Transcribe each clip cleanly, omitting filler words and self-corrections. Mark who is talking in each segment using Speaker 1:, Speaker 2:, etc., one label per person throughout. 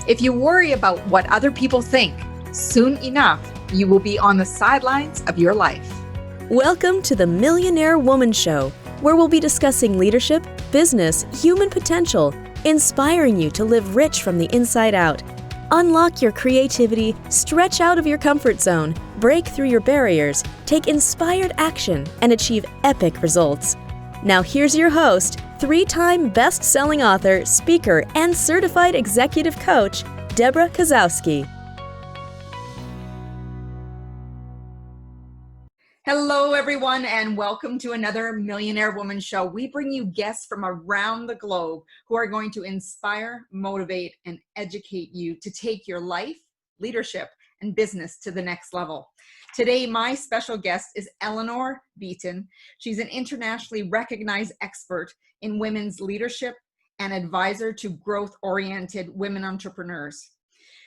Speaker 1: If you worry about what other people think, soon enough, you will be on the sidelines of your life.
Speaker 2: Welcome to the Millionaire Woman Show, where we'll be discussing leadership, business, human potential, inspiring you to live rich from the inside out. Unlock your creativity, stretch out of your comfort zone, break through your barriers, take inspired action, and achieve epic results. Now here's your host, three-time best-selling author, speaker, and certified executive coach, Debra Kasowski.
Speaker 1: Hello, everyone, and welcome to another Millionaire Woman Show. We bring you guests from around the globe who are going to inspire, motivate, and educate you to take your life, leadership, and business to the next level. Today, my special guest is Eleanor Beaton. She's an internationally recognized expert in women's leadership and advisor to growth-oriented women entrepreneurs.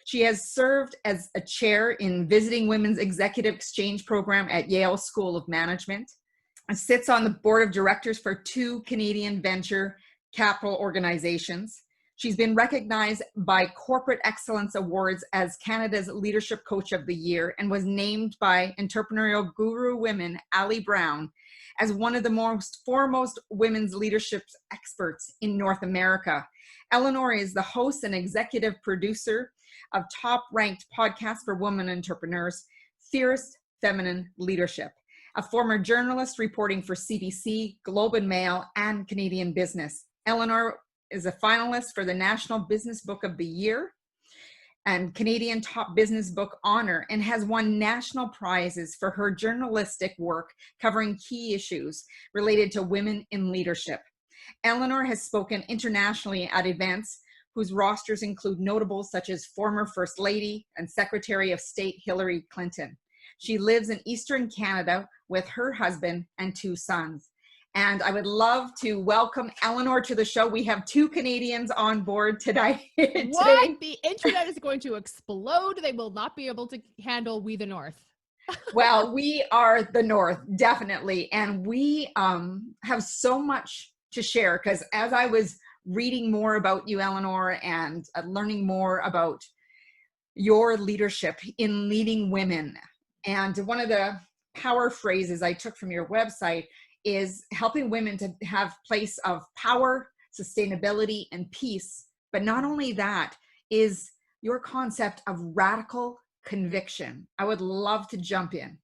Speaker 1: She has served as a chair in Visiting Women's Executive Exchange Program at Yale School of Management, and sits on the board of directors for 2 Canadian venture capital organizations. She's been recognized by Corporate Excellence Awards as Canada's Leadership Coach of the Year and was named by entrepreneurial guru women Ali Brown as one of the most foremost women's leadership experts in North America. Eleanor is the host and executive producer of top-ranked podcast for women entrepreneurs, Fierce Feminine Leadership, a former journalist reporting for CBC, Globe and Mail, and Canadian Business. Eleanor is a finalist for the National Business Book of the Year and Canadian Top Business Book Honor, and has won national prizes for her journalistic work covering key issues related to women in leadership. Eleanor has spoken internationally at events whose rosters include notables such as former First Lady and Secretary of State Hillary Clinton. She lives in Eastern Canada with her husband and 2 sons. And I would love to welcome Eleanor to the show. We have 2 Canadians on board today.
Speaker 3: What? The internet is going to explode. They will not be able to handle We the North.
Speaker 1: Well, we are the North, definitely. And we have so much to share, because as I was reading more about you, Eleanor, and learning more about your leadership in leading women. And one of the power phrases I took from your website is helping women to have place of power, sustainability, and peace. But not only that is your concept of radical conviction. I would love to jump in.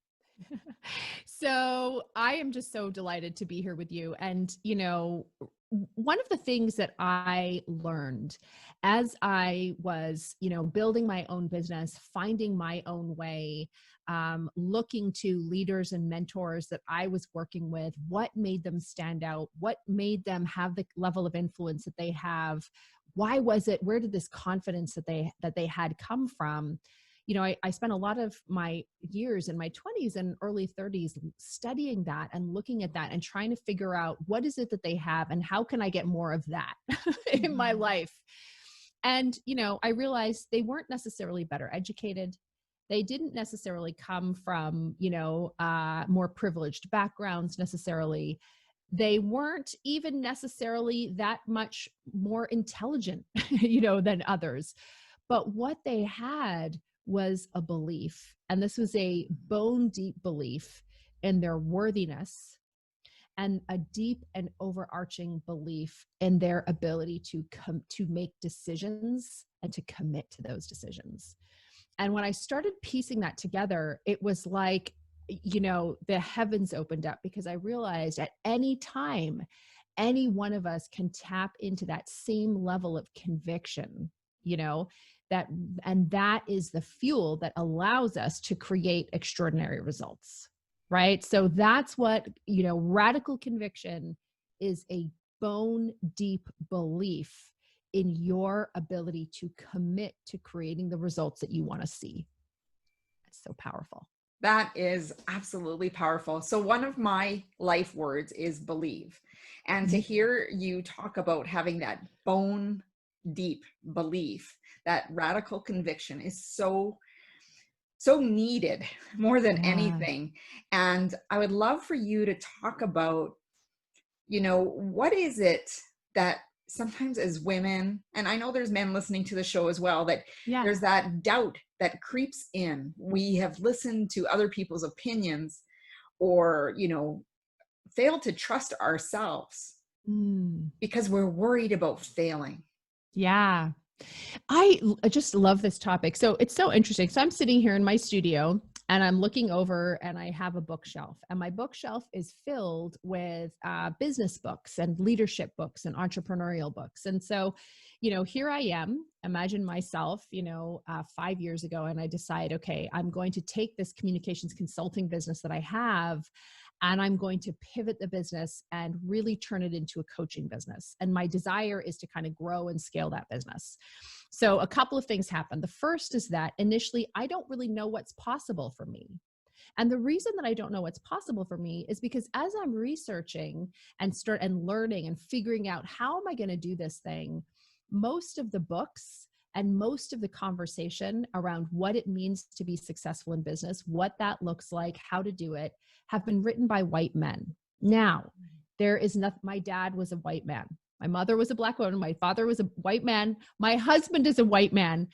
Speaker 3: So I am just so delighted to be here with you. And, you know, one of the things that I learned as I was, building my own business, finding my own way, looking to leaders and mentors that I was working with, what made them stand out? What made them have the level of influence that they have? Why was it? Where did this confidence that they had come from? I spent a lot of my years in my 20s and early 30s studying that and looking at that and trying to figure out what is it that they have and how can I get more of that in my life. And, I realized they weren't necessarily better educated. They didn't necessarily come from, more privileged backgrounds necessarily. They weren't even necessarily that much more intelligent, than others. But what they had was a belief, and this was a bone deep belief in their worthiness and a deep and overarching belief in their ability to make decisions and to commit to those decisions. And when I started piecing that together, it was like, the heavens opened up, because I realized at any time, any one of us can tap into that same level of conviction, that is the fuel that allows us to create extraordinary results, right? So that's what, radical conviction is, a bone deep belief in your ability to commit to creating the results that you want to see. It's so powerful.
Speaker 1: That is absolutely powerful. So one of my life words is believe. And to hear you talk about having that bone deep belief, that radical conviction is so needed more than anything. And I would love for you to talk about, what is it that sometimes as women, and I know there's men listening to the show as well, that
Speaker 3: Yeah.
Speaker 1: there's that doubt that creeps in. We have listened to other people's opinions, or, fail to trust ourselves
Speaker 3: Mm.
Speaker 1: because we're worried about failing.
Speaker 3: Yeah. I just love this topic. So it's so interesting. So I'm sitting here in my studio and I'm looking over and I have a bookshelf, and my bookshelf is filled with business books and leadership books and entrepreneurial books. And so, here I am, imagine myself, 5 years ago, and I decide, okay, I'm going to take this communications consulting business that I have, and I'm going to pivot the business and really turn it into a coaching business. And my desire is to kind of grow and scale that business. So a couple of things happen. The first is that initially I don't really know what's possible for me. And the reason that I don't know what's possible for me is because as I'm researching and learning and figuring out how am I going to do this thing, most of the books and most of the conversation around what it means to be successful in business, what that looks like, how to do it, have been written by white men. Now, there is nothing. My dad was a white man. My mother was a Black woman. My father was a white man. My husband is a white man.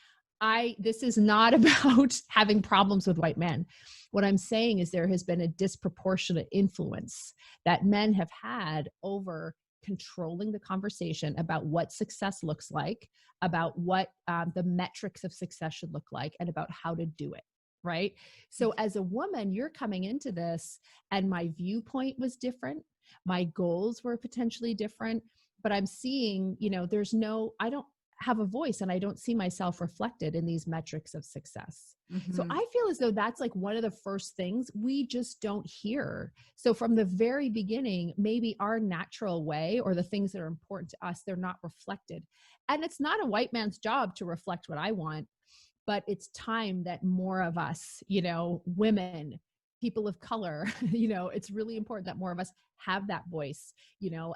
Speaker 3: This is not about having problems with white men. What I'm saying is there has been a disproportionate influence that men have had over controlling the conversation about what success looks like, about what the metrics of success should look like, and about how to do it. Right. So as a woman, you're coming into this and my viewpoint was different. My goals were potentially different, but I'm seeing, I don't have a voice and I don't see myself reflected in these metrics of success. So I feel as though that's like one of the first things we just don't hear. So from the very beginning, maybe our natural way or the things that are important to us, they're not reflected. And it's not a white man's job to reflect what I want, but it's time that more of us, women, people of color, it's really important that more of us have that voice,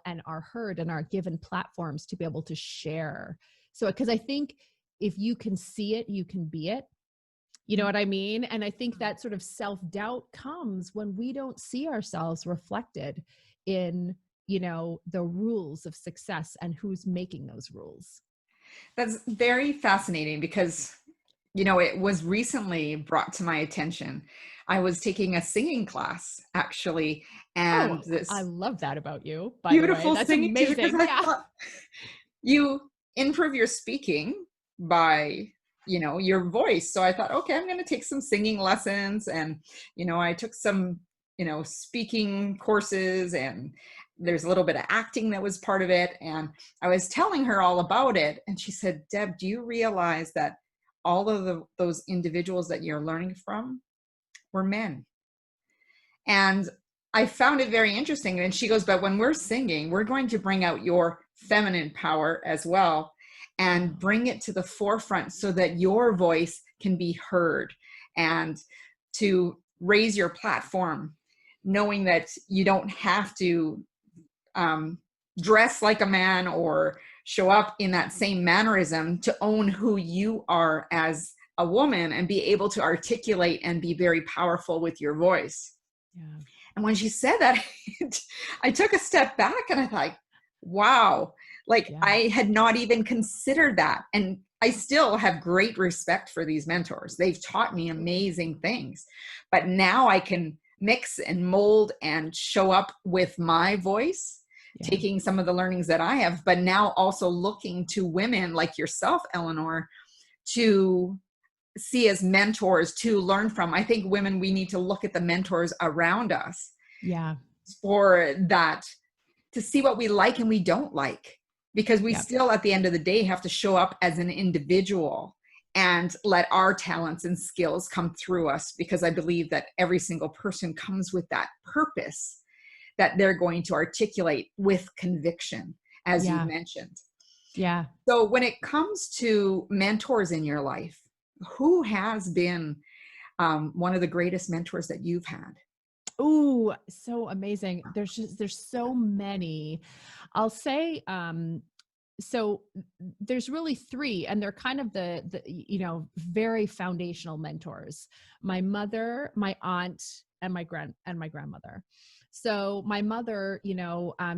Speaker 3: and are heard and are given platforms to be able to share. So, because I think if you can see it, you can be it. You know what I mean? And I think that sort of self-doubt comes when we don't see ourselves reflected in, the rules of success and who's making those rules.
Speaker 1: That's very fascinating because, it was recently brought to my attention. I was taking a singing class actually,
Speaker 3: Oh,
Speaker 1: and this
Speaker 3: I love that about you, by the way.
Speaker 1: beautiful
Speaker 3: That's
Speaker 1: singing teacher, because
Speaker 3: amazing.
Speaker 1: I
Speaker 3: Yeah.
Speaker 1: thought you improve your speaking by, your voice. So I thought, okay, I'm going to take some singing lessons. And, I took some, speaking courses, and there's a little bit of acting that was part of it. And I was telling her all about it. And she said, Deb, do you realize that all of those individuals that you're learning from were men? And I found it very interesting. And she goes, but when we're singing, we're going to bring out your feminine power as well and bring it to the forefront so that your voice can be heard, and to raise your platform, knowing that you don't have to dress like a man or show up in that same mannerism to own who you are as a woman, and be able to articulate and be very powerful with your voice.
Speaker 3: Yeah.
Speaker 1: And when she said that, I took a step back and I thought, wow, I had not even considered that. And I still have great respect for these mentors. They've taught me amazing things, but now I can mix and mold and show up with my voice, taking some of the learnings that I have, but now also looking to women like yourself, Eleanor, to see as mentors to learn from. I think women, we need to look at the mentors around us.
Speaker 3: Yeah.
Speaker 1: For that, to see what we like and we don't like, because we still, at the end of the day, have to show up as an individual and let our talents and skills come through us, because I believe that every single person comes with that purpose that they're going to articulate with conviction, as you mentioned.
Speaker 3: Yeah.
Speaker 1: So when it comes to mentors in your life, who has been one of the greatest mentors that you've had?
Speaker 3: Oh, so amazing. There's so many. I'll say, so there's really three, and they're kind of the very foundational mentors: my mother, my aunt, and my grandmother. So my mother,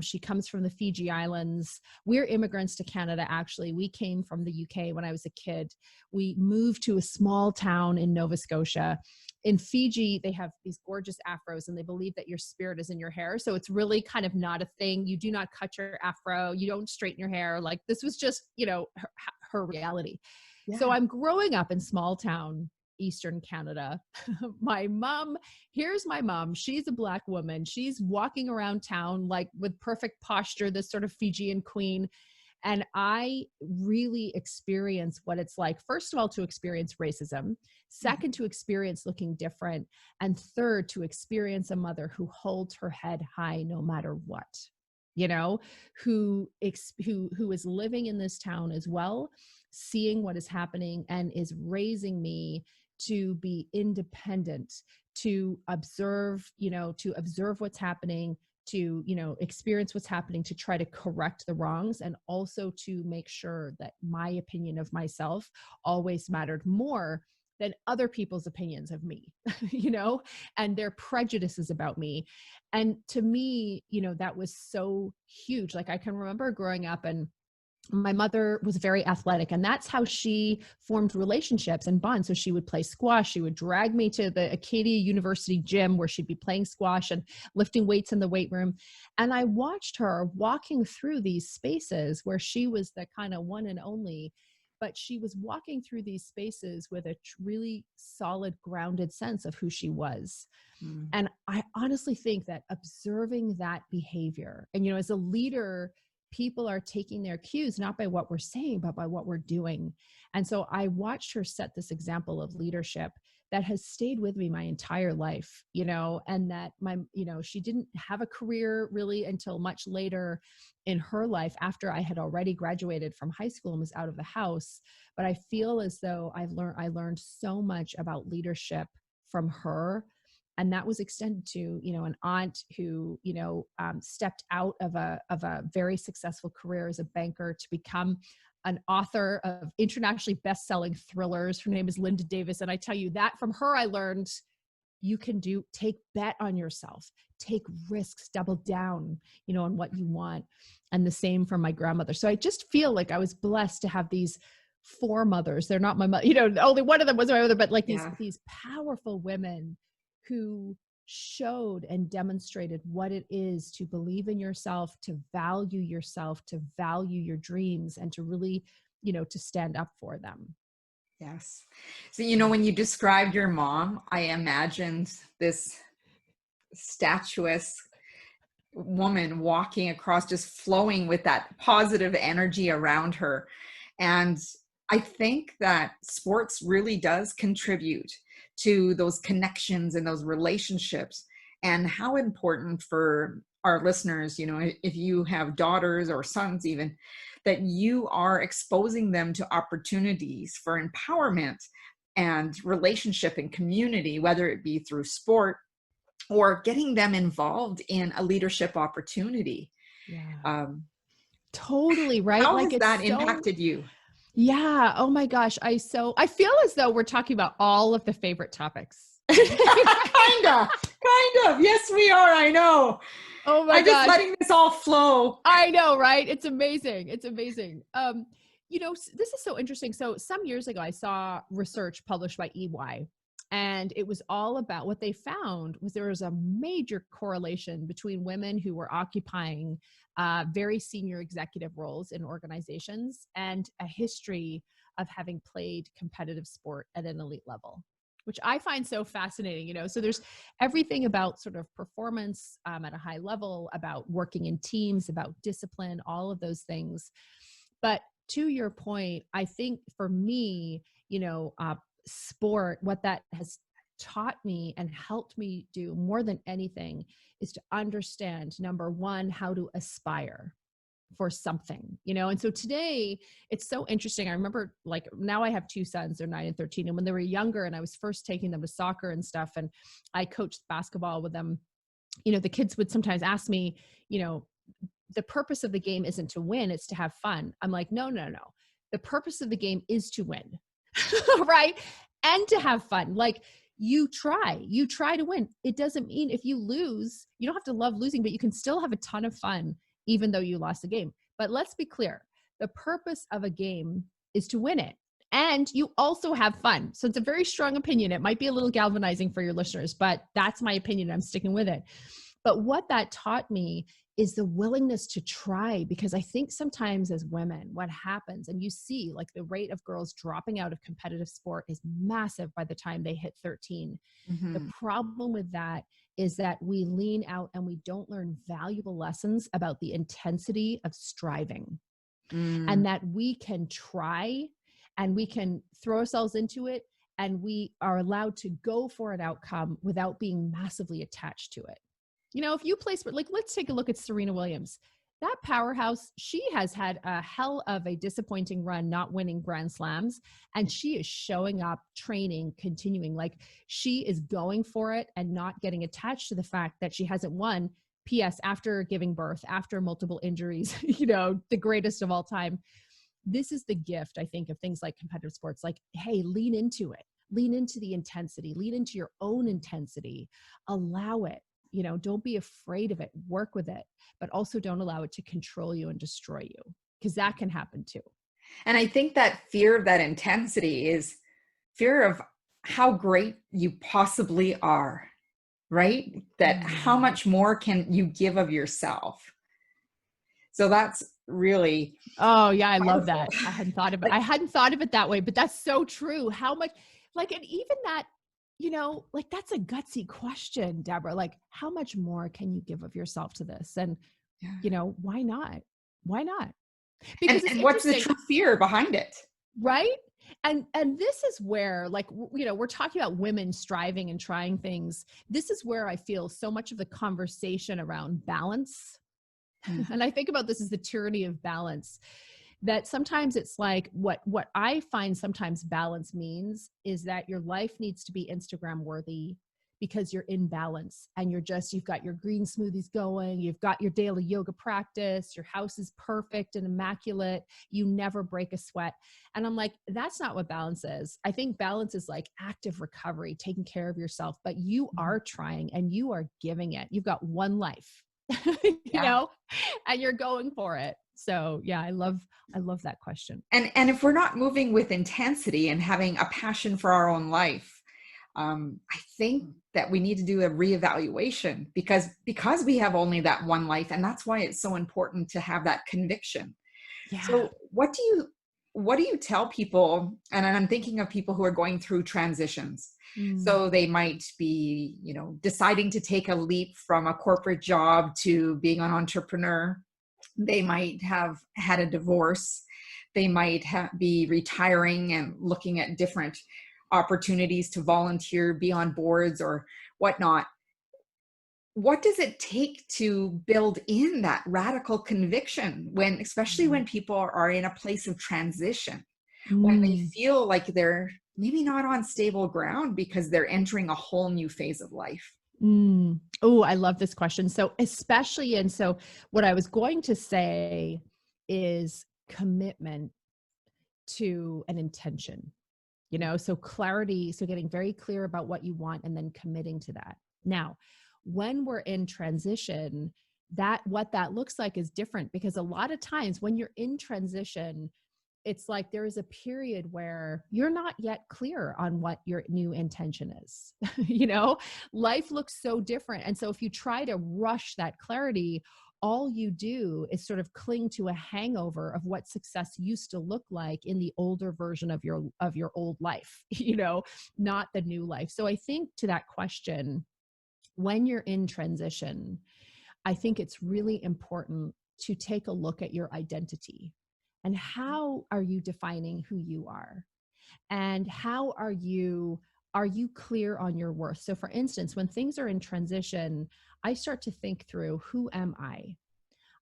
Speaker 3: she comes from the Fiji Islands. We're immigrants to Canada, actually. We came from the UK when I was a kid. We moved to a small town in Nova Scotia. In Fiji, they have these gorgeous afros, and they believe that your spirit is in your hair. So it's really kind of not a thing. You do not cut your afro. You don't straighten your hair. Like, this was just, her reality.
Speaker 1: Yeah.
Speaker 3: So I'm growing up in small town Eastern Canada. Here's my mom. She's a Black woman. She's walking around town like with perfect posture, this sort of Fijian queen. And I really experience what it's like, first of all, to experience racism, second, to experience looking different, and third, to experience a mother who holds her head high no matter what, who is living in this town as well, seeing what is happening, and is raising me to be independent, to observe what's happening, to, experience what's happening, to try to correct the wrongs, and also to make sure that my opinion of myself always mattered more than other people's opinions of me, and their prejudices about me. And to me, that was so huge. Like, I can remember growing up, and my mother was very athletic, and that's how she formed relationships and bonds. So she would play squash. She would drag me to the Acadia University gym where she'd be playing squash and lifting weights in the weight room. And I watched her walking through these spaces where she was the kind of one and only, but she was walking through these spaces with a really solid, grounded sense of who she was. And I honestly think that observing that behavior, and, as a leader, people are taking their cues, not by what we're saying, but by what we're doing. And so I watched her set this example of leadership that has stayed with me my entire life, and that she didn't have a career really until much later in her life, after I had already graduated from high school and was out of the house. But I feel as though I learned so much about leadership from her. And that was extended to, an aunt who, stepped out of a very successful career as a banker to become an author of internationally best-selling thrillers. Her name is Linda Davis. And I tell you that from her, I learned you can take bet on yourself, take risks, double down, on what you want. And the same for my grandmother. So I just feel like I was blessed to have these four mothers. They're not my mother, only one of them was my mother, but like these powerful women who showed and demonstrated what it is to believe in yourself, to value your dreams, and to really, to stand up for them.
Speaker 1: Yes. So, when you described your mom, I imagined this statuesque woman walking across, just flowing with that positive energy around her. And I think that sports really does contribute to those connections and those relationships, and how important for our listeners, if you have daughters or sons even, that you are exposing them to opportunities for empowerment and relationship and community, whether it be through sport or getting them involved in a leadership opportunity.
Speaker 3: Yeah. Totally, right?
Speaker 1: How has that impacted you?
Speaker 3: Yeah. Oh my gosh. I feel as though we're talking about all of the favorite topics.
Speaker 1: kind of. Yes, we are. I know.
Speaker 3: Oh my
Speaker 1: I'm
Speaker 3: gosh.
Speaker 1: just letting this all flow.
Speaker 3: I know, right? It's amazing. It's amazing. This is so interesting. So some years ago, I saw research published by EY, and it was all about, what they found was there was a major correlation between women who were occupying very senior executive roles in organizations and a history of having played competitive sport at an elite level, which I find so fascinating. So there's everything about sort of performance at a high level, about working in teams, about discipline, all of those things. But to your point, I think for me, sport, what that has taught me and helped me do more than anything is to understand, number one, how to aspire for something, and so today it's so interesting. I remember, like, now I have two sons, they're 9 and 13. And when they were younger and I was first taking them to soccer and stuff, and I coached basketball with them, the kids would sometimes ask me, the purpose of the game isn't to win, it's to have fun. I'm like, no. The purpose of the game is to win, right? And to have fun. Like, you try to win. It doesn't mean if you lose, you don't have to love losing, but you can still have a ton of fun, even though you lost the game. But let's be clear. The purpose of a game is to win it. And you also have fun. So it's a very strong opinion. It might be a little galvanizing for your listeners, but that's my opinion. I'm sticking with it. But what that taught me is the willingness to try, because I think sometimes as women, what happens, and you see like the rate of girls dropping out of competitive sport is massive by the time they hit 13.
Speaker 1: Mm-hmm.
Speaker 3: The problem with that is that we lean out and we don't learn valuable lessons about the intensity of striving, and that we can try and we can throw ourselves into it, and we are allowed to go for an outcome without being massively attached to it. You know, if you play sport, like let's take a look at Serena Williams. That powerhouse, she has had a hell of a disappointing run not winning Grand Slams, and she is showing up, training, continuing. Like she is going for it and not getting attached to the fact that she hasn't won. P.S. after giving birth, after multiple injuries, you know, the greatest of all time. This is the gift, I think, of things like competitive sports. Like, hey, lean into it. Lean into the intensity. Lean into your own intensity. Allow it. You know, don't be afraid of it. Work with it, but also don't allow it to control you and destroy you, because that can happen too.
Speaker 1: And I think that fear of that intensity is fear of how great you possibly are, right? That how much more can you give of yourself? So that's really,
Speaker 3: oh yeah, I
Speaker 1: powerful.
Speaker 3: love that. I hadn't thought of it. I hadn't thought of it that way, but that's so true. How much, like, and even that, you know, like that's a gutsy question, Debra. Like, how much more can you give of yourself to this? And, you know, why not? Why not? Because
Speaker 1: and what's the true fear behind it?
Speaker 3: Right? And this is where, like, you know, we're talking about women striving and trying things. This is where I feel so much of the conversation around balance. And I think about this as the tyranny of balance, that sometimes it's like what I find sometimes balance means is that your life needs to be Instagram worthy because you're in balance and you've got your green smoothies going, you've got your daily yoga practice, your house is perfect and immaculate, you never break a sweat. And I'm like, that's not what balance is. I think balance is like active recovery, taking care of yourself, but you are trying and you are giving it. You've got one life. You know, and you're going for it. So yeah, I love that question.
Speaker 1: And if we're not moving with intensity and having a passion for our own life, I think that we need to do a reevaluation because we have only that one life, and that's why it's so important to have that conviction. Yeah. So what do you tell people? And I'm thinking of people who are going through transitions. So they might be, you know, deciding to take a leap from a corporate job to being an entrepreneur. They might have had a divorce. They might be retiring and looking at different opportunities to volunteer, be on boards or whatnot. What does it take to build in that radical conviction especially when people are in a place of transition, when they feel like they're maybe not on stable ground because they're entering a whole new phase of life?
Speaker 3: Oh, I love this question. So especially, and so what I was going to say is commitment to an intention, you know, so clarity, so getting very clear about what you want and then committing to that. Now, when we're in transition, what that looks like is different, because a lot of times when you're in transition, it's like there is a period where you're not yet clear on what your new intention is. You know, life looks so different. And so if you try to rush that clarity, all you do is sort of cling to a hangover of what success used to look like in the older version of your old life, you know, not the new life. So I think to that question, when you're in transition, I think it's really important to take a look at your identity. And how are you defining who you are? And how are you clear on your worth? So for instance, when things are in transition, I start to think through, who am I?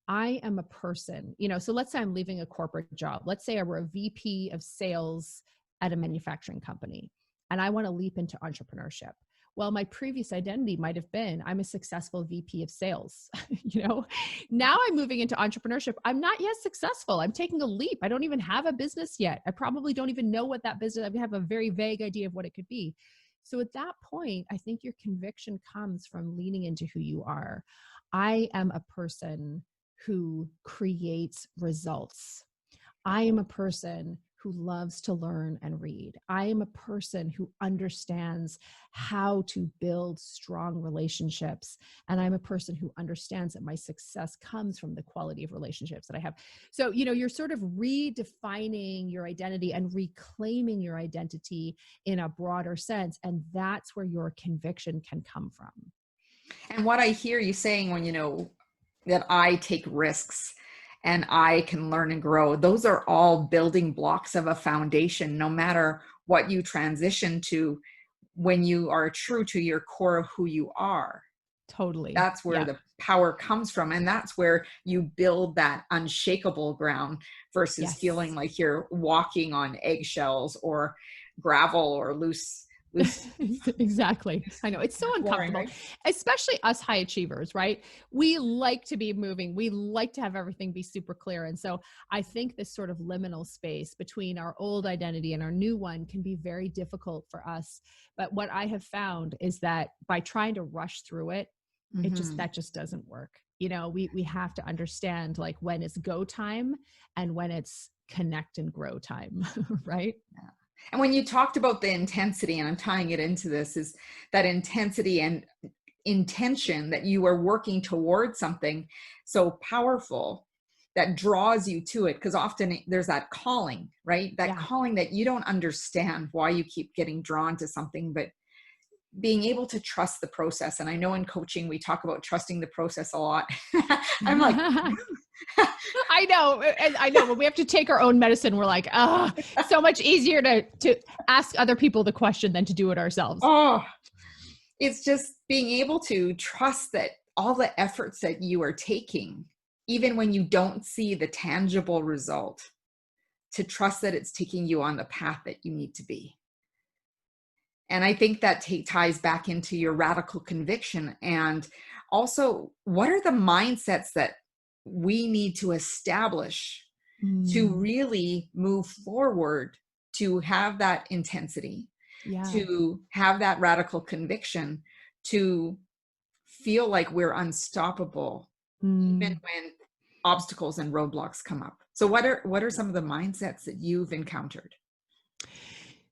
Speaker 3: I am a person, you know, so let's say I'm leaving a corporate job. Let's say I were a VP of sales at a manufacturing company and I want to leap into entrepreneurship. Well, my previous identity might have been, I'm a successful VP of sales. You know, now I'm moving into entrepreneurship. I'm not yet successful. I'm taking a leap. I don't even have a business yet. I probably don't even know what that business, I have a very vague idea of what it could be. So at that point, I think your conviction comes from leaning into who you are. I am a person who creates results. I am a person who loves to learn and read. I am a person who understands how to build strong relationships. And I'm a person who understands that my success comes from the quality of relationships that I have. So, you're sort of redefining your identity and reclaiming your identity in a broader sense. And that's where your conviction can come from.
Speaker 1: And what I hear you saying when, that I take risks and I can learn and grow, those are all building blocks of a foundation, no matter what you transition to, when you are true to your core of who you are.
Speaker 3: Totally.
Speaker 1: That's where the power comes from. And that's where you build that unshakable ground versus feeling like you're walking on eggshells or gravel or loose.
Speaker 3: Exactly. I know it's so uncomfortable,
Speaker 1: right?
Speaker 3: Especially us high achievers, right? We like to be moving. We like to have everything be super clear. And so I think this sort of liminal space between our old identity and our new one can be very difficult for us. But what I have found is that by trying to rush through it, that just doesn't work. We have to understand like when it's go time and when it's connect and grow time, right?
Speaker 1: Yeah. And when you talked about the intensity, and I'm tying it into this, is that intensity and intention that you are working towards something so powerful that draws you to it. Because often there's that calling, right? That calling that you don't understand why you keep getting drawn to something, but being able to trust the process. And I know in coaching, we talk about trusting the process a lot. I'm like,
Speaker 3: I know when we have to take our own medicine, we're like, so much easier to ask other people the question than to do it ourselves.
Speaker 1: Oh, it's just being able to trust that all the efforts that you are taking, even when you don't see the tangible result, to trust that it's taking you on the path that you need to be. And I think that ties back into your radical conviction. And also, what are the mindsets that we need to establish to really move forward, to have that intensity, to have that radical conviction, to feel like we're unstoppable, even when obstacles and roadblocks come up? So what are some of the mindsets that you've encountered?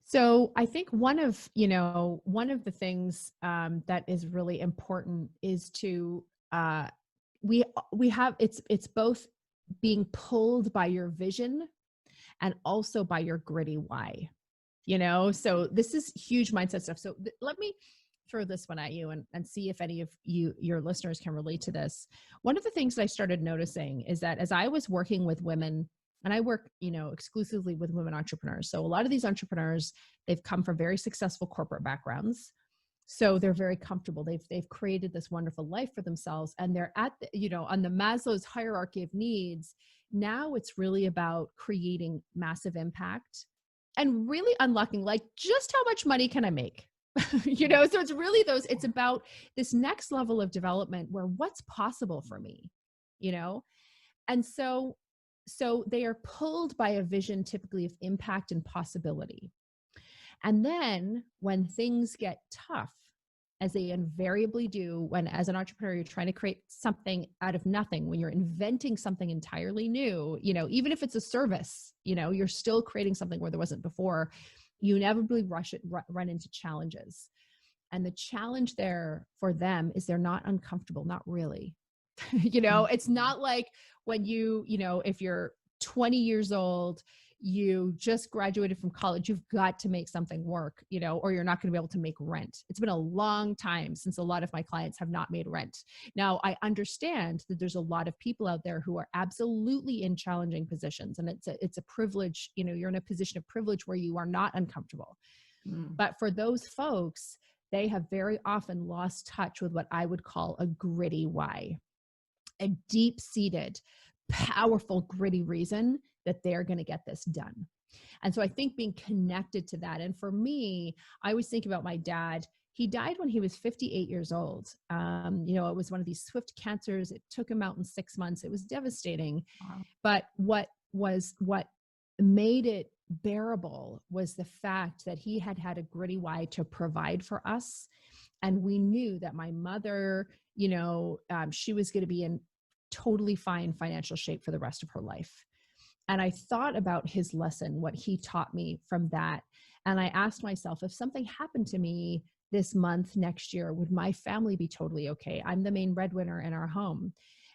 Speaker 3: So I think one of the things that is really important is to we have it's both being pulled by your vision and also by your gritty why. So this is huge mindset stuff. So let me throw this one at you and see if any of your listeners can relate to this. One of the things that I started noticing is that as I was working with women, and I work, exclusively with women entrepreneurs. So a lot of these entrepreneurs, they've come from very successful corporate backgrounds. So they're very comfortable. They've created this wonderful life for themselves, and they're at on the Maslow's hierarchy of needs. Now it's really about creating massive impact and really unlocking like just how much money can I make? So it's really it's about this next level of development where what's possible for me, and so they are pulled by a vision typically of impact and possibility. And then when things get tough, as they invariably do, when as an entrepreneur, you're trying to create something out of nothing, when you're inventing something entirely new, even if it's a service, you're still creating something where there wasn't before, you inevitably run into challenges. And the challenge there for them is they're not uncomfortable, not really. It's not like when if you're 20 years old, you just graduated from college, you've got to make something work, or you're not going to be able to make rent. It's been a long time since a lot of my clients have not made rent. Now, I understand that there's a lot of people out there who are absolutely in challenging positions, and it's a privilege, you're in a position of privilege where you are not uncomfortable. But for those folks, they have very often lost touch with what I would call a gritty why. A deep-seated, powerful, gritty reason that they're going to get this done. And so I think being connected to that. And for me, I always think about my dad. He died when he was 58 years old. It was one of these swift cancers. It took him out in 6 months. It was devastating. Wow. But what made it bearable was the fact that he had had a gritty why to provide for us. And we knew that my mother, she was going to be in totally fine financial shape for the rest of her life. And I thought about his lesson, what he taught me from that. And I asked myself, if something happened to me this month, next year, would my family be totally okay? I'm the main breadwinner in our home.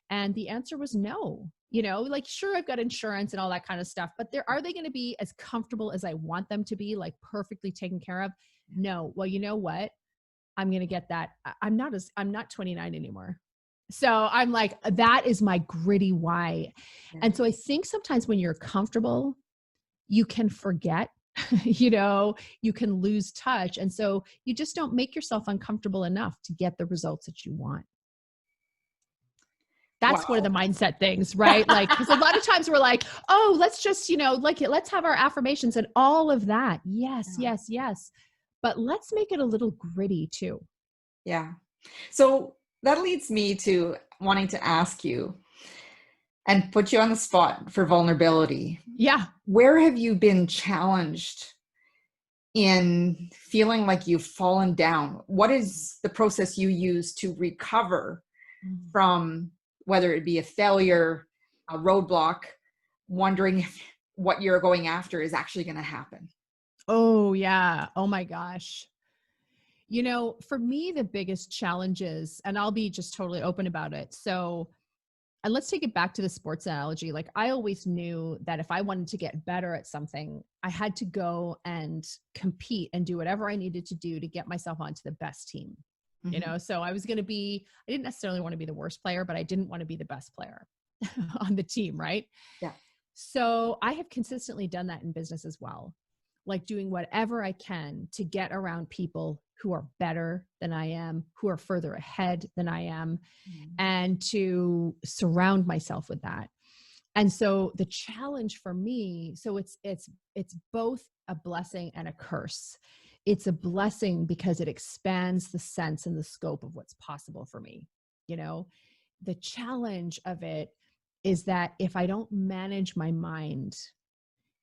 Speaker 3: And the answer was no. Sure, I've got insurance and all that kind of stuff, but are they going to be as comfortable as I want them to be, like perfectly taken care of? No. Well, you know what? I'm going to get that. I'm not 29 anymore. So I'm like, that is my gritty why.
Speaker 1: Yeah.
Speaker 3: And so I think sometimes when you're comfortable, you can forget, you can lose touch. And so you just don't make yourself uncomfortable enough to get the results that you want. That's one of the mindset things, right? Like, because a lot of times we're like, oh, let's just, let's have our affirmations and all of that. Yes,
Speaker 1: Yeah.
Speaker 3: yes, yes. But let's make it a little gritty too.
Speaker 1: Yeah. So that leads me to wanting to ask you and put you on the spot for vulnerability.
Speaker 3: Yeah.
Speaker 1: Where have you been challenged in feeling like you've fallen down? What is the process you use to recover from, whether it be a failure, a roadblock, wondering if what you're going after is actually going to happen?
Speaker 3: Oh, yeah. Oh my gosh. For me, the biggest challenges, and I'll be just totally open about it. So, and let's take it back to the sports analogy. Like, I always knew that if I wanted to get better at something, I had to go and compete and do whatever I needed to do to get myself onto the best team. So I didn't necessarily want to be the worst player, but I didn't want to be the best player on the team. Right.
Speaker 1: Yeah.
Speaker 3: So I have consistently done that in business as well. Like doing whatever I can to get around people who are better than I am, who are further ahead than I am, and to surround myself with that. And so the challenge for me, so it's both a blessing and a curse. It's a blessing because it expands the sense and the scope of what's possible for me. The challenge of it is that if I don't manage my mind,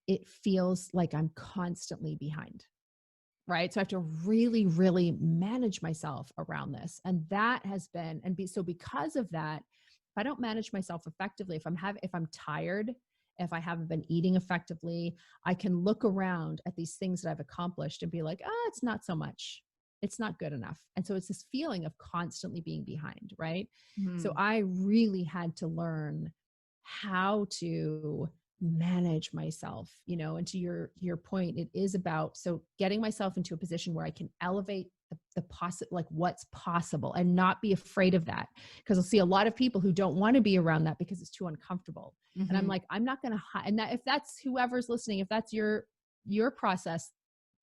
Speaker 3: it feels like I'm constantly behind, right? So I have to really, really manage myself around this. And that has been, so because of that, if I don't manage myself effectively, if I'm tired, if I haven't been eating effectively, I can look around at these things that I've accomplished and be like, it's not so much. It's not good enough. And so it's this feeling of constantly being behind, right? So I really had to learn how to manage myself, and to your point, it is about, so getting myself into a position where I can elevate like what's possible and not be afraid of that. Because I'll see a lot of people who don't want to be around that because it's too uncomfortable. And I'm like, I'm not going to hide. And that, if that's whoever's listening, if that's your process,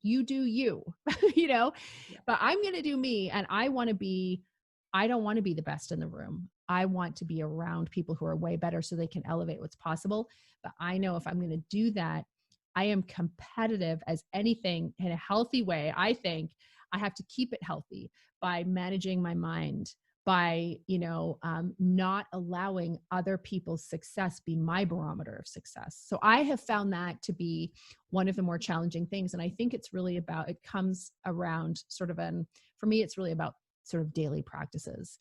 Speaker 3: you do you, but I'm going to do me. And I don't want to be the best in the room. I want to be around people who are way better so they can elevate what's possible. But I know if I'm going to do that, I am competitive as anything in a healthy way. I think I have to keep it healthy by managing my mind, by, not allowing other people's success be my barometer of success. So I have found that to be one of the more challenging things. And I think it's really it comes around for me, it's really about sort of daily practices,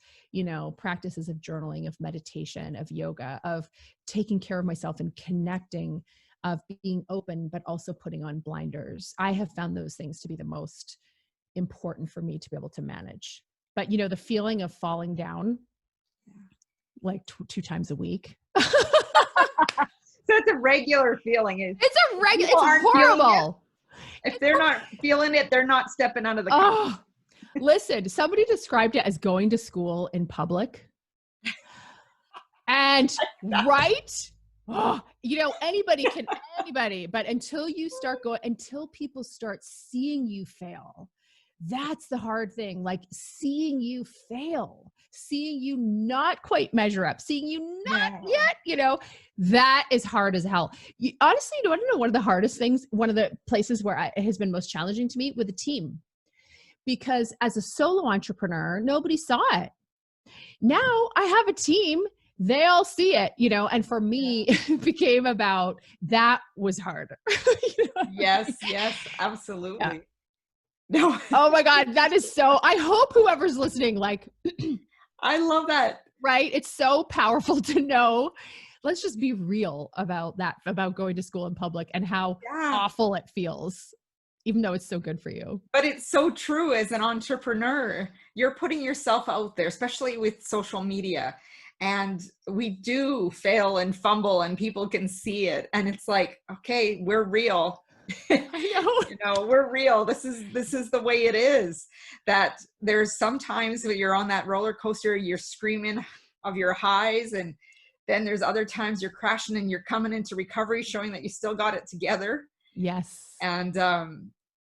Speaker 3: practices of journaling, of meditation, of yoga, of taking care of myself and connecting, of being open, but also putting on blinders. I have found those things to be the most important for me to be able to manage. But, the feeling of falling down like two times a week.
Speaker 1: So it's a regular feeling.
Speaker 3: It's horrible.
Speaker 1: If they're not feeling it, they're not stepping out of the car.
Speaker 3: Listen, somebody described it as going to school in public. And right? Anybody, but until people start seeing you fail, that's the hard thing. Like seeing you fail, seeing you not quite measure up, seeing you not yet, that is hard as hell. Honestly, you want to know one of the hardest things, one of the places where it has been most challenging to me with a team. Because as a solo entrepreneur, nobody saw it. Now I have a team they all see it, and for me, it became about that was harder. You know what I
Speaker 1: Yes,
Speaker 3: mean?
Speaker 1: yes,
Speaker 3: Yeah.
Speaker 1: absolutely. No,
Speaker 3: Oh my God. That is so, I hope whoever's listening, like,
Speaker 1: I love that.
Speaker 3: right. It's so powerful to know. Let's just be real about that, about going to school in public and how
Speaker 1: Yeah.
Speaker 3: awful it feels, even though it's so good for you.
Speaker 1: But it's so true as an entrepreneur. You're putting yourself out there, especially with social media. And we do fail and fumble and people can see it. And it's like, okay, we're real.
Speaker 3: I know.
Speaker 1: We're real. This is the way it is. That there's sometimes when you're on that roller coaster, you're screaming of your highs, and then there's other times you're crashing and you're coming into recovery, showing that you still got it together.
Speaker 3: Yes.
Speaker 1: And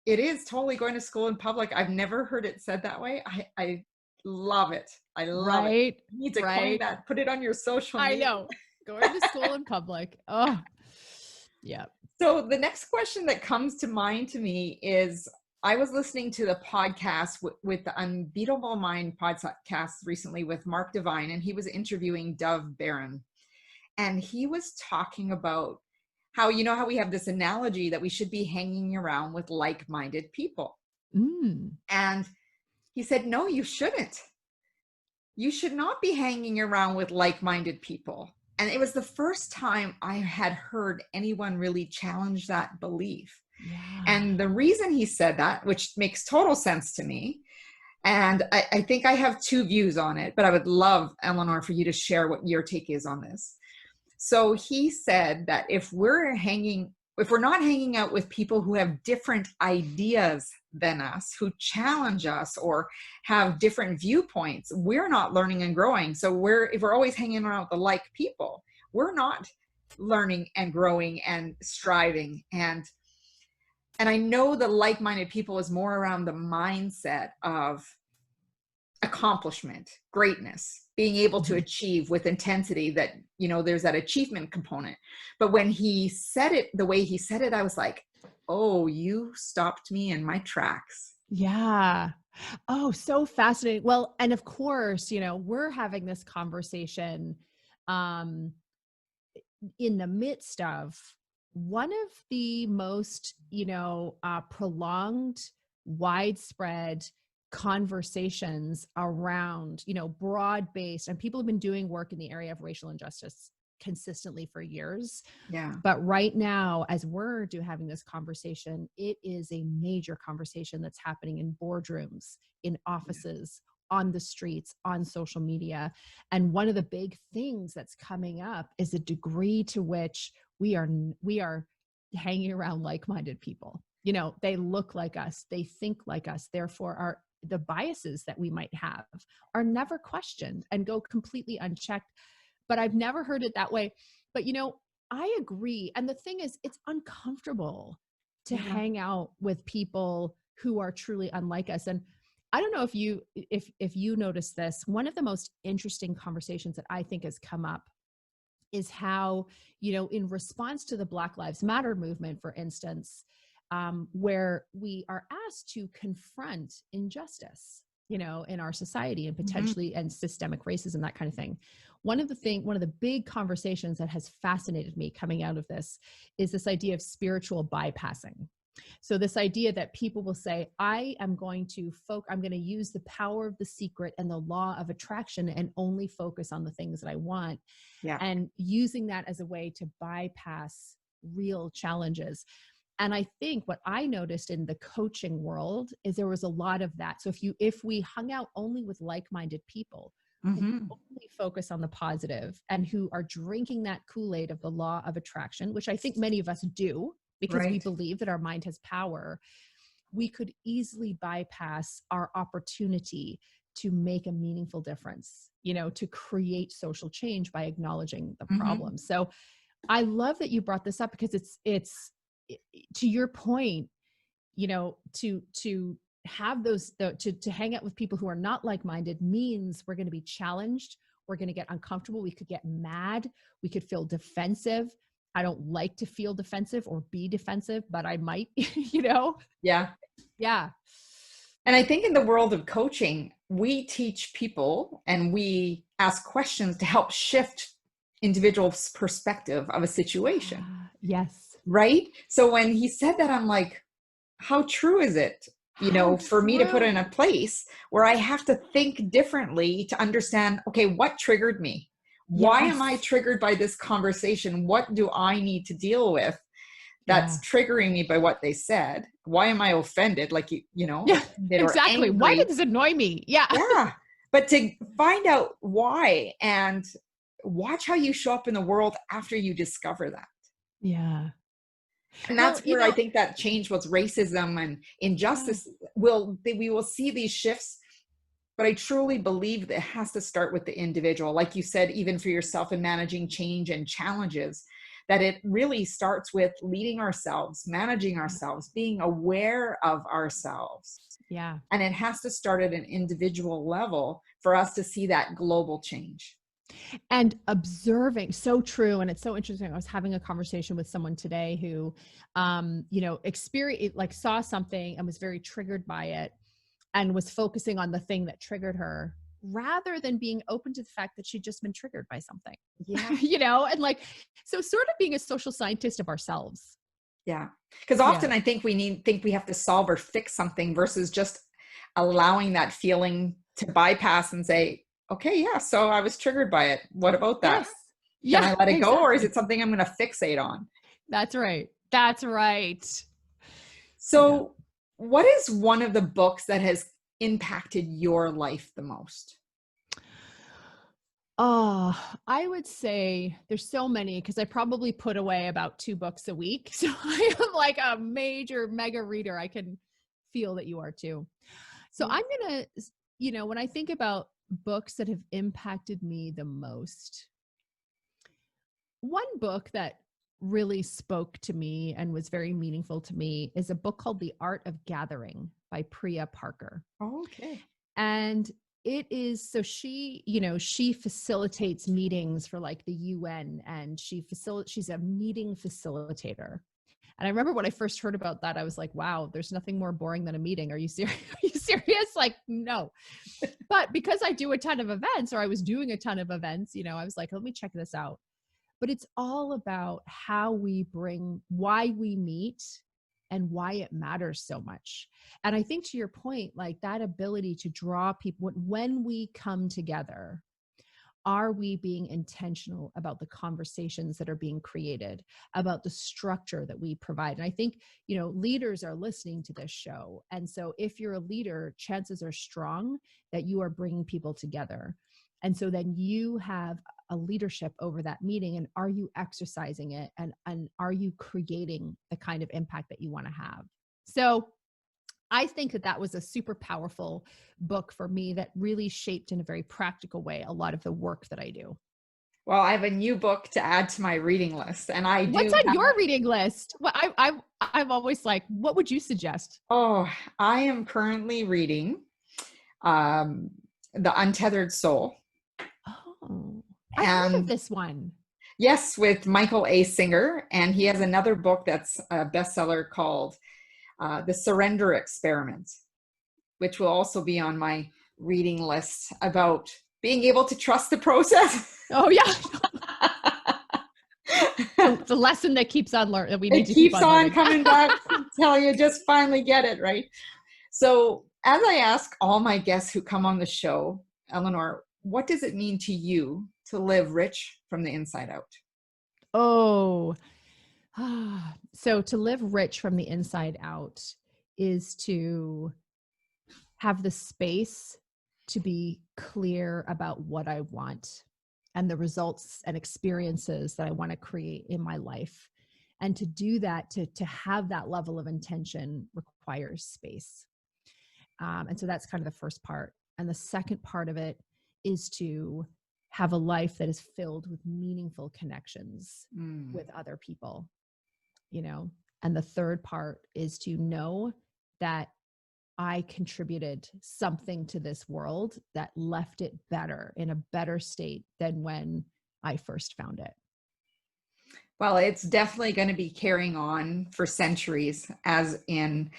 Speaker 1: it is totally going to school in public. I've never heard it said that way. I love it. I love it.
Speaker 3: Right.
Speaker 1: You need to coin
Speaker 3: Right.
Speaker 1: that, put it on your social
Speaker 3: I
Speaker 1: media.
Speaker 3: know. Going to school in public. Oh, yeah.
Speaker 1: So the next question that comes to mind to me is, I was listening to the podcast with the Unbeatable Mind podcast recently with Mark Divine, and he was interviewing Dove Barron. And he was talking about how, how we have this analogy that we should be hanging around with like-minded people.
Speaker 3: Mm.
Speaker 1: And he said, no, you shouldn't. You should not be hanging around with like-minded people. And it was the first time I had heard anyone really challenge that belief.
Speaker 3: Yeah.
Speaker 1: And the reason he said that, which makes total sense to me, and I think I have two views on it, but I would love, Eleanor, for you to share what your take is on this. So he said that if we're not hanging out with people who have different ideas than us, who challenge us or have different viewpoints, we're not learning and growing. So if we're always hanging around with the like people, we're not learning and growing and striving. And I know the like-minded people is more around the mindset of accomplishment, greatness, being able to achieve with intensity, that, there's that achievement component. But when he said it the way he said it, I was like, oh, you stopped me in my tracks.
Speaker 3: Yeah. Oh, so fascinating. Well, and of course, we're having this conversation um, in the midst of one of the most, prolonged, widespread conversations around, broad-based, and people have been doing work in the area of racial injustice consistently for years.
Speaker 1: Yeah.
Speaker 3: But right now, as we're having this conversation, it is a major conversation that's happening in boardrooms, in offices, on the streets, on social media. And one of the big things that's coming up is the degree to which we are hanging around like-minded people. They look like us, they think like us, therefore the biases that we might have are never questioned and go completely unchecked. But I've never heard it that way. But, I agree. And the thing is, it's uncomfortable to hang out with people who are truly unlike us. And I don't know if you notice this. One of the most interesting conversations that I think has come up is how, in response to the Black Lives Matter movement, for instance, where we are asked to confront injustice, in our society, and potentially and systemic racism, that kind of thing. One of the big conversations that has fascinated me coming out of this is this idea of spiritual bypassing. So this idea that people will say, I'm going to use the power of the secret and the law of attraction and only focus on the things that I want.
Speaker 1: Yeah.
Speaker 3: And using that as a way to bypass real challenges. And I think what I noticed in the coaching world is there was a lot of that. So if we hung out only with like-minded people who only focus on the positive and who are drinking that Kool-Aid of the law of attraction, which I think many of us do because we believe that our mind has power, we could easily bypass our opportunity to make a meaningful difference, to create social change by acknowledging the problem. So I love that you brought this up because it's to your point, to have those, to hang out with people who are not like-minded means we're going to be challenged. We're going to get uncomfortable. We could get mad. We could feel defensive. I don't like to feel defensive or be defensive, but I might,
Speaker 1: Yeah.
Speaker 3: Yeah.
Speaker 1: And I think in the world of coaching, we teach people and we ask questions to help shift individuals' perspective of a situation,
Speaker 3: Yes.
Speaker 1: right? So when he said that, I'm like, how true is it,
Speaker 3: How
Speaker 1: for me to put in a
Speaker 3: true.
Speaker 1: place where I have to think differently to understand, okay, what triggered me? Why am I
Speaker 3: Yes.
Speaker 1: triggered by this conversation? What do I need to deal with that's
Speaker 3: Yeah.
Speaker 1: triggering me by what they said? Why am I offended? Like,
Speaker 3: Yeah,
Speaker 1: offended or
Speaker 3: exactly. Why did
Speaker 1: angry.
Speaker 3: this annoy me? Yeah.
Speaker 1: Yeah. But to find out why and watch how you show up in the world after you discover that.
Speaker 3: Yeah.
Speaker 1: And
Speaker 3: Well,
Speaker 1: that's where I think that change with racism and
Speaker 3: yeah.
Speaker 1: injustice we will see these shifts. But I truly believe that it has to start with the individual. Like you said, even for yourself in managing change and challenges, that it really starts with leading ourselves, managing ourselves, being aware of ourselves.
Speaker 3: Yeah.
Speaker 1: And it has to start at an individual level for us to see that global change.
Speaker 3: And observing, so true. And it's so interesting. I was having a conversation with someone today who, experience, like saw something and was very triggered by it and was focusing on the thing that triggered her rather than being open to the fact that she'd just been triggered by something,
Speaker 1: Yeah.
Speaker 3: and like, so sort of being a social scientist of ourselves.
Speaker 1: Yeah. Because
Speaker 3: Yeah.
Speaker 1: often I think we have to solve or fix something versus just allowing that feeling to bypass and say, okay, yeah, so I was triggered by it. What about that?
Speaker 3: Yes.
Speaker 1: Can
Speaker 3: Yeah,
Speaker 1: I let it go? Or is
Speaker 3: exactly.
Speaker 1: it something I'm going to fixate on?
Speaker 3: That's right. That's right. Yeah.
Speaker 1: So, what is one of the books that has impacted your life the most?
Speaker 3: Oh, I would say there's so many because I probably put away about 2 books a week. So I am like a major mega reader. I can feel that you are too. So
Speaker 1: Yeah.
Speaker 3: I'm going to, when I think about books that have impacted me the most, one book that really spoke to me and was very meaningful to me is a book called The Art of Gathering by Priya Parker.
Speaker 1: Okay.
Speaker 3: And it is, so she facilitates meetings for like the UN, and she's a meeting facilitator. And I remember when I first heard about that, I was like, wow, there's nothing more boring than a meeting. Are you serious? Are you serious? Like, no. But because I do a ton of events, or I was doing a ton of events, I was like, let me check this out. But it's all about how we bring, why we meet, and why it matters so much. And I think to your point, like that ability to draw people, when we come together, are we being intentional about the conversations that are being created, about the structure that we provide? And I think, leaders are listening to this show. And so if you're a leader, chances are strong that you are bringing people together. And so then you have a leadership over that meeting, and are you exercising it, and are you creating the kind of impact that you want to have? So I think that was a super powerful book for me that really shaped in a very practical way a lot of the work that I do.
Speaker 1: Well, I have a new book to add to my reading list, and I
Speaker 3: What's
Speaker 1: do
Speaker 3: on
Speaker 1: have.
Speaker 3: your reading list? Well, I'm always like, what would you suggest?
Speaker 1: Oh, I am currently reading um, The Untethered Soul.
Speaker 3: Oh, I've heard of
Speaker 1: And
Speaker 3: this one.
Speaker 1: yes, with Michael A. Singer. And he has
Speaker 3: Yeah.
Speaker 1: another book that's a bestseller called The Surrender Experiment, which will also be on my reading list about being able to trust the process.
Speaker 3: Oh, yeah. The lesson that keeps on learning, that we need
Speaker 1: It
Speaker 3: to keep
Speaker 1: keeps
Speaker 3: on
Speaker 1: on
Speaker 3: learning.
Speaker 1: coming back until you just finally get it, right? So, as I ask all my guests who come on the show, Eleanor, what does it mean to you to live rich from the inside out?
Speaker 3: Oh, so to live rich from the inside out is to have the space to be clear about what I want and the results and experiences that I want to create in my life. And to do that, to have that level of intention requires space. And so that's kind of the first part. And the second part of it is to have a life that is filled with meaningful connections
Speaker 1: Mm.
Speaker 3: with other people, And the third part is to know that I contributed something to this world that left it better, in a better state than when I first found it.
Speaker 1: Well, it's definitely going to be carrying on for centuries, as in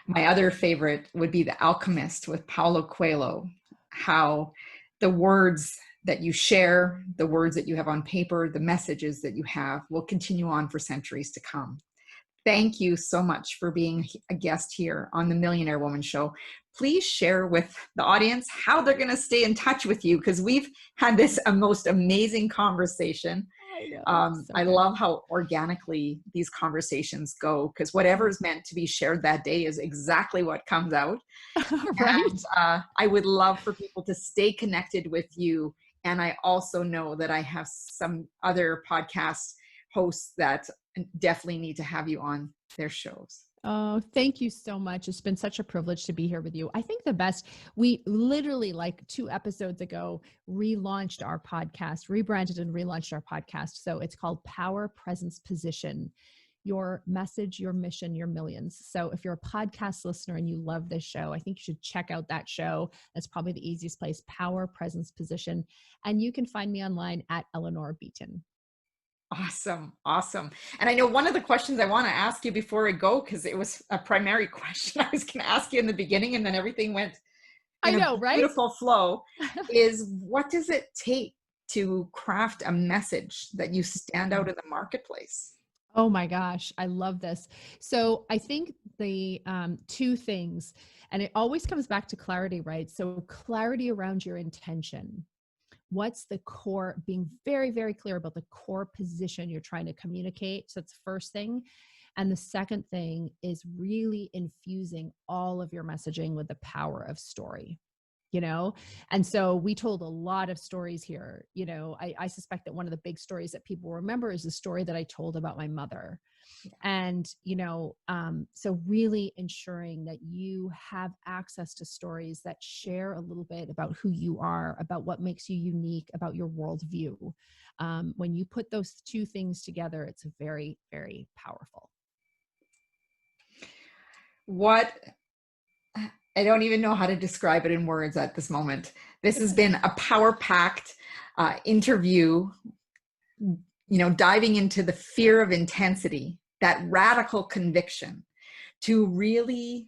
Speaker 1: my other favorite would be The Alchemist with Paulo Coelho. How the words that you share, the words that you have on paper, the messages that you have will continue on for centuries to come. Thank you so much for being a guest here on the Millionaire Woman Show. Please share with the audience how they're going to stay in touch with you, because we've had this a most amazing conversation.
Speaker 3: I know. So
Speaker 1: I
Speaker 3: good.
Speaker 1: love how organically these conversations go, because whatever is meant to be shared that day is exactly what comes out.
Speaker 3: Right.
Speaker 1: And I would love for people to stay connected with you. And I also know that I have some other podcast hosts that definitely need to have you on their shows.
Speaker 3: Oh, thank you so much. It's been such a privilege to be here with you. I think we literally like 2 episodes ago relaunched our podcast, rebranded and relaunched our podcast. So it's called Power, Presence, Position. Your message, your mission, your millions. So if you're a podcast listener and you love this show, I think you should check out that show. That's probably the easiest place, Power, Presence, Position. And you can find me online at Eleanor Beaton.
Speaker 1: Awesome. Awesome. And I know one of the questions I want to ask you before I go, because it was a primary question I was going to ask you in the beginning, and then everything went in
Speaker 3: I know,
Speaker 1: a
Speaker 3: right?
Speaker 1: beautiful flow, is what does it take to craft a message that you stand out in the marketplace?
Speaker 3: Oh my gosh, I love this. So I think the 2 things, and it always comes back to clarity, right? So clarity around your intention. What's the core, being very, very clear about the core position you're trying to communicate. So that's the first thing. And the second thing is really infusing all of your messaging with the power of story. And so we told a lot of stories here. I suspect that one of the big stories that people remember is the story that I told about my mother. And, so really ensuring that you have access to stories that share a little bit about who you are, about what makes you unique, about your worldview. When you put those 2 things together, it's very, very powerful.
Speaker 1: I don't even know how to describe it in words at this moment. This has been a power-packed interview, diving into the fear of intensity, that radical conviction to really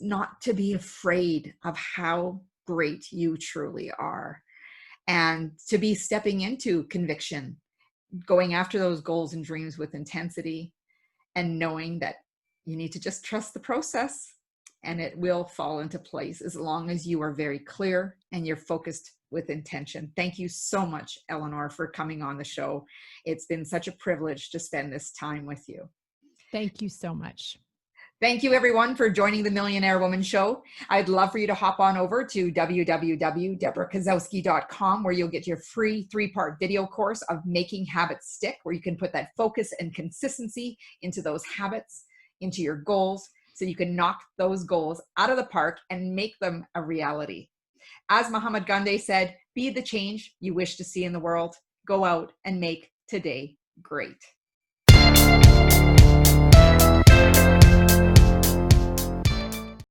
Speaker 1: not to be afraid of how great you truly are, and to be stepping into conviction, going after those goals and dreams with intensity, and knowing that you need to just trust the process. And it will fall into place as long as you are very clear and you're focused with intention. Thank you so much, Eleanor, for coming on the show. It's been such a privilege to spend this time with you.
Speaker 3: Thank you so much.
Speaker 1: Thank you, everyone, for joining the Millionaire Woman Show. I'd love for you to hop on over to www.debrakasowski.com, where you'll get your free 3-part video course of Making Habits Stick, where you can put that focus and consistency into those habits, into your goals, so you can knock those goals out of the park and make them a reality. As Muhammad Gandhi said, be the change you wish to see in the world. Go out and make today great.